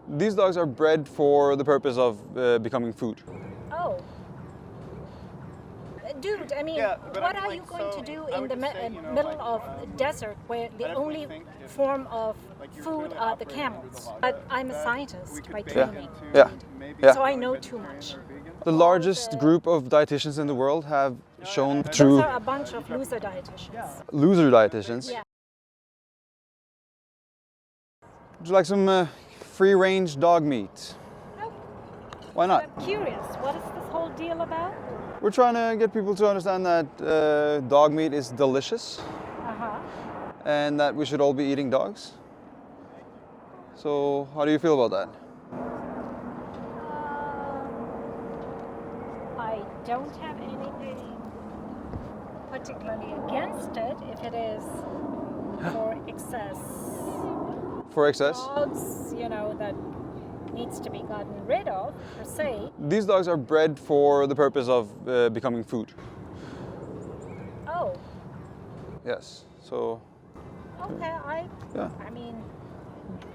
These dogs are bred for the purpose of becoming food. Oh. Dude, I mean, Yeah, but what I mean, are you like, going so to do I in would the just say, you know, middle like, of the desert where the definitely only think if, form of like, you're food clearly are the operating camels? with a lot But of I'm a that, scientist we could by bake training. into Yeah. maybe Yeah. So I know vegetarian too much. or vegan. The largest group of dietitians in the world have shown Those through are a bunch of loser dietitians. loser dietitians. Yeah. Would you like some free-range dog meat? Nope. Why not? I'm curious, what is this whole deal about? We're trying to get people to understand that dog meat is delicious Uh-huh. and that we should all be eating dogs. So, how do you feel about that? I don't have anything particularly against it if it is for excess. For excess? Dogs, you know, that needs to be gotten rid of, per se. These dogs are bred for the purpose of becoming food. Oh, Yes. So, okay. yeah. I mean,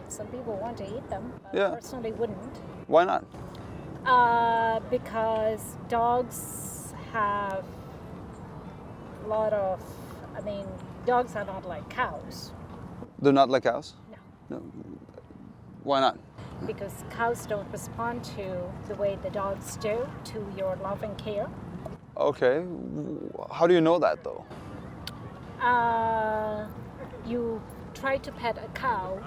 some people want to eat them. I Yeah. personally wouldn't. Why not? Because dogs have a lot of, I mean, dogs are not like cows. They're not like cows? No. No. Why not? Because cows don't respond to the way the dogs do to your love and care. Okay. How do you know that though? You try to pet a cow,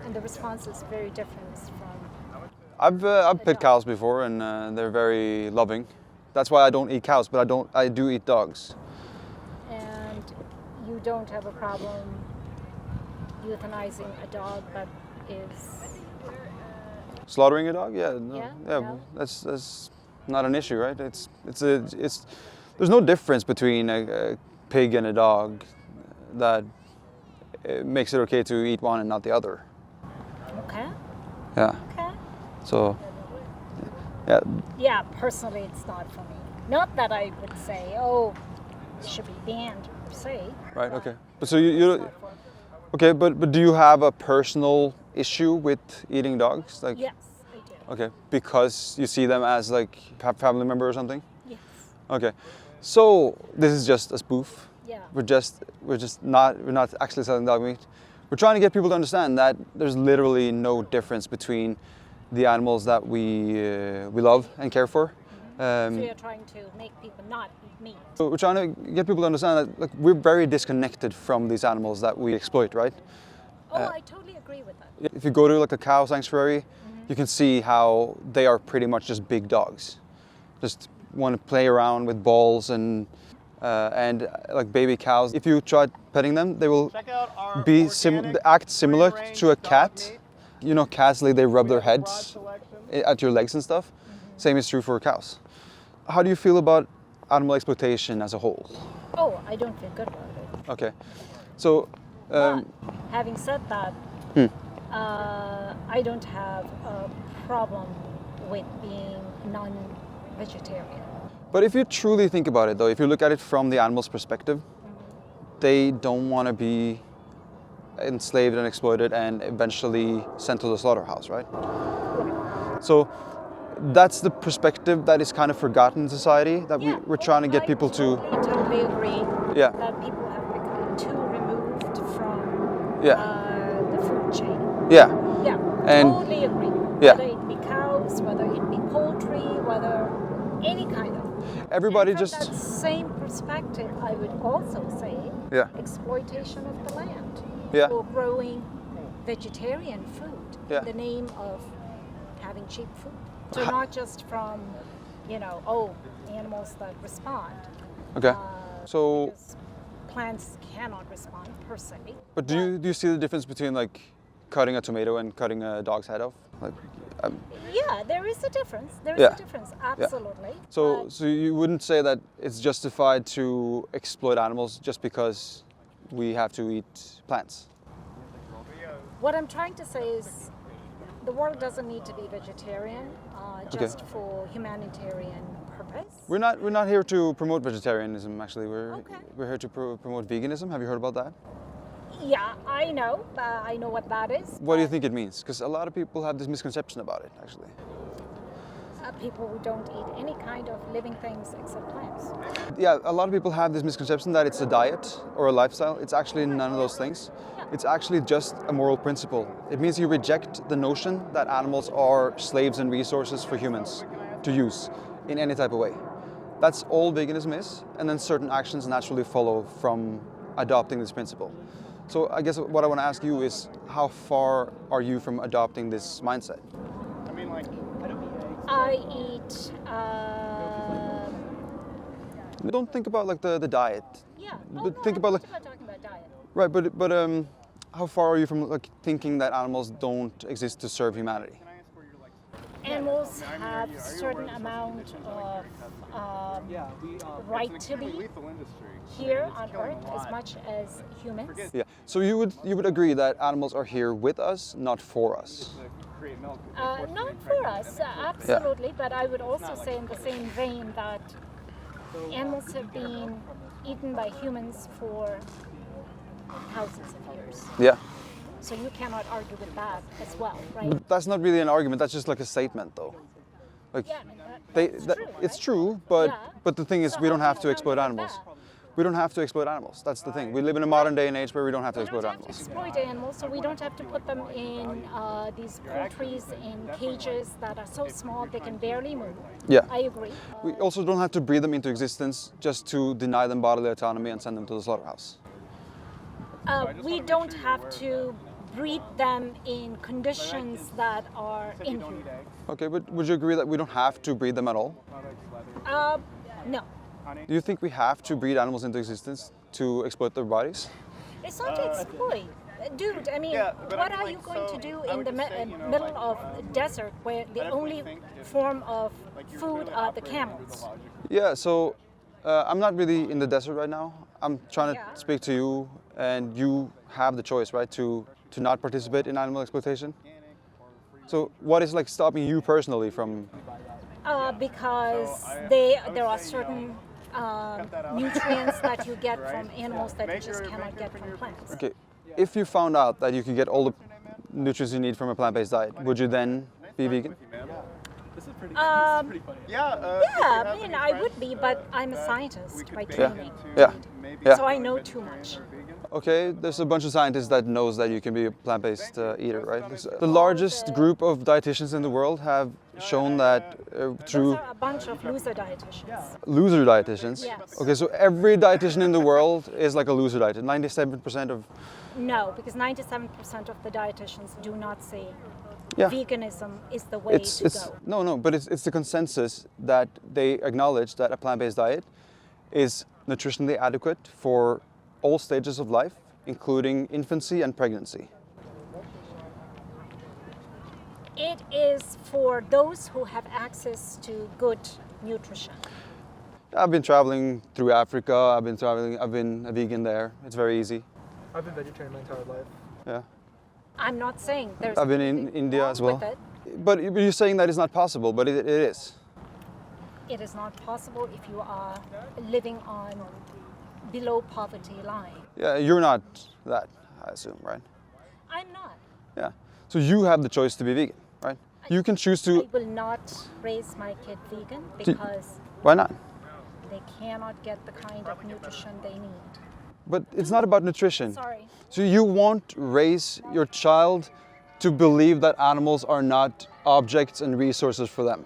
and the response is very different from. I've pet cows before, and they're very loving. That's why I don't eat cows, but I do eat dogs. And you don't have a problem euthanizing a dog that is. Slaughtering a dog? Yeah. No, Yeah, yeah. no. That's not an issue, right? It's there's no difference between a pig and a dog that makes it okay to eat one and not the other. Okay. Yeah. Okay. So. Yeah. Yeah, personally, it's not for me. Not that I would say, oh, it should be banned per se. Right. but Okay. But so you it's not for me. okay, but do you have a personal issue with eating dogs? Like. Yes, I do. Okay, because you see them as like a family member or something? Yes. Okay. So this is just a spoof. Yeah. We're not actually selling dog meat. We're trying to get people to understand that there's literally no difference between the animals that we love and care for. So you're trying to make people not eat meat. So we're trying to get people to understand that like, we're very disconnected from these animals that we exploit, right? Oh, I totally agree with that. If you go to like a cow sanctuary, you can see how they are pretty much just big dogs. Just want to play around with balls and like baby cows. If you try petting them, they will Check out our be organic, act similar free-range to a dog cat. meat. You know, cats they rub We their have a broad heads selection. at your legs and stuff. Same is true for cows. How do you feel about animal exploitation as a whole? Oh, I don't feel good about it. Okay, so But having said that, Hmm. I don't have a problem with being non-vegetarian. but if you truly think about it, though, if you look at it from the animal's perspective, they don't want to be enslaved and exploited and eventually sent to the slaughterhouse, right? So that's the perspective that is kind of forgotten in society. That Yeah, we're trying to get I people to. totally agree Yeah. that people have become too removed from Yeah. the food chain. Yeah. Yeah, And- totally agree. Yeah. Whether it be cows, whether it be poultry, whether any kind of. Everybody And from just. that same perspective, I would also say Yeah. exploitation of the land Yeah. for growing vegetarian food Yeah. in the name of having cheap food. So not just from, animals that respond. Okay. So, Because plants cannot respond per se. but do you see the difference between like cutting a tomato and cutting a dog's head off? Like, Yeah, there is a difference. There is Yeah. a difference, absolutely. so But so you wouldn't say that it's justified to exploit animals just because we have to eat plants? what I'm trying to say is the world doesn't need to be vegetarian just for humanitarian purpose. We're not here to promote vegetarianism. Actually, Okay. we're here to promote veganism. Have you heard about that? Yeah, I know. I know what that is. What do you think it means? Because a lot of people have this misconception about it, actually. People who don't eat any kind of living things except plants. Yeah, a lot of people have this misconception that it's a diet or a lifestyle. It's actually none of those things. It's actually just a moral principle. It means you reject the notion that animals are slaves and resources for humans to use in any type of way. That's all veganism is, and then certain actions naturally follow from adopting this principle. So I guess what I want to ask you is, how far are you from adopting this mindset? I eat. Don't think about like the diet. Yeah. But think about like, I'm not talking about diet. right, but how far are you from like thinking that animals don't exist to serve humanity? Animals have a certain amount of right to be here on Earth as much as humans. Yeah. So you would agree that animals are here with us, not for us. Not for us, absolutely, but I would also say in the same vein that animals have been eaten by humans for thousands of years. Yeah. So you cannot argue with that as well, right? But that's not really an argument. That's just like a statement, though. Like Yeah, I mean, that's true, it's right? true, but Yeah. the thing is, So we don't how have do to you exploit argue with animals. that? We don't have to exploit animals. That's the thing. We live in a modern day and age where we don't have to We exploit don't have to animals. exploit animals, so we don't have to put them in these poultries in cages that are so small they can barely move. Yeah. I agree. We also don't have to breed them into existence just to deny them bodily autonomy and send them to the slaughterhouse. We don't have to breed them in conditions that are inhuman. Okay, but would you agree that we don't have to breed them at all? No. Do you think we have to breed animals into existence to exploit their bodies? It's not to exploit. Dude, I mean, what are you going to do in the middle of the desert where the only form of food are the camels? Yeah, so I'm not really in the desert right now. I'm trying to Yeah. speak to you, and you have the choice, right, to not participate in animal exploitation. So what is like stopping you personally from? Because there are certain nutrients that you get from animals that you just cannot get from plants. Okay, if you found out that you could get all the nutrients you need from a plant-based diet, would you then be vegan? Yeah, I mean, I would be, but I'm a scientist by training. Yeah. Yeah. So I know too much. Okay, there's a bunch of scientists that knows that you can be a plant-based eater, right? The largest group of dietitians in the world have shown that through Those are a bunch of loser dietitians. loser dietitians. Yes. Okay, so every dietitian in the world is like a loser dietitian. 97% of No, because 97% of the dietitians do not say yeah. veganism is the way to go. No, but it's the consensus that they acknowledge that a plant-based diet is nutritionally adequate for all stages of life, including infancy and pregnancy. It is for those who have access to good nutrition. I've been traveling through Africa. I've been a vegan there. It's very easy. I've been vegetarian my entire life. Yeah. I'm not saying there's I've been in anything India wrong as well. with it. But you're saying that it's not possible, but it is. It is not possible if you are living on below poverty line. Yeah, you're not that, I assume, right? I'm not. Yeah. So you have the choice to be vegan, right? You can choose I to. will not raise my kid vegan because Why not? they cannot get the kind of nutrition they need. But it's not about nutrition. Sorry. So you won't raise your child to believe that animals are not objects and resources for them.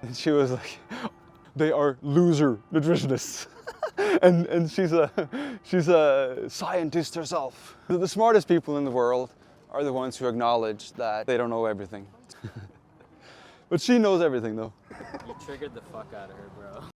And she was like, they are loser nutritionists. and she's a scientist herself. The smartest people in the world are the ones who acknowledge that they don't know everything. But she knows everything though. You triggered the fuck out of her, bro.